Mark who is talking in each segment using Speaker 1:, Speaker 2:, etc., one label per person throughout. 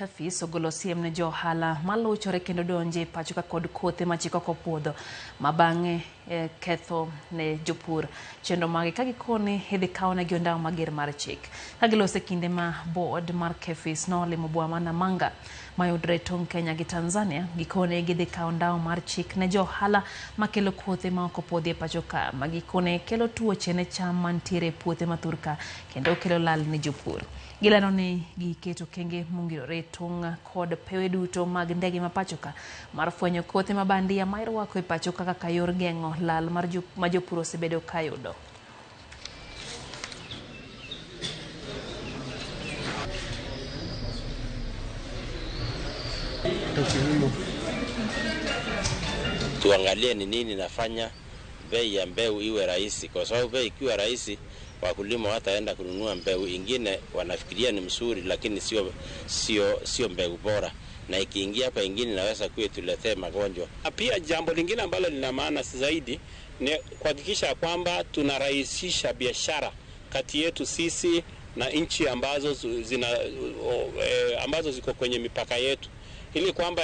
Speaker 1: Kafis ogolo siem ne johala maluchore kendo donje pachoka kod kothe machiko kopuodho mabange ketho ne jopur chendo mage kagikone idhi kaone gi ondao mager mar chik kagilose kinde ma board mar Kafis no limo boma na manga mayudre tong Kenya gi Tanzania gikone gidhi kao ndao mar chik ne johala makelo kothe ma okopuodhi pachoka magikone kelo tuoche ne cham mantiere puothe mathurka kendo kelo lal ne jopur. Gilano ni giketo kenge mungirore tong kod pewe duto mag ndege mapachoka mar fwenyo kothe mabandia mairwako e pachoka kaka yor gengo lal mar jopur osebedo kayudo.
Speaker 2: Tuangalie ni nini nafanya bei ya mbegu iwe rahisi, kwa sababu bei ikiwa rahisi wakulima wataenda kununua mbegu ingine wanafikiria ni mzuri lakini sio mbegu bora, na ikiingia hapa ingine inaweza kutuletea magonjwa.
Speaker 3: Pia jambo lingine ambalo lina maana zaidi ni kuhakikisha kwamba tunarahisisha biashara kati yetu sisi na nchi ambazo ziko kwenye mipaka yetu, ili kwamba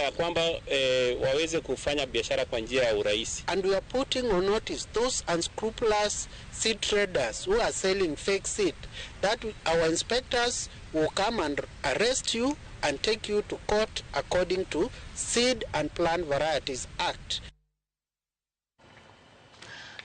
Speaker 3: waweze kufanya biashara kwa njia ya urahisi.
Speaker 4: And we are putting on notice those unscrupulous seed traders who are selling fake seed, that our inspectors will come and arrest you and take you to court according to Seed and Plant Varieties Act.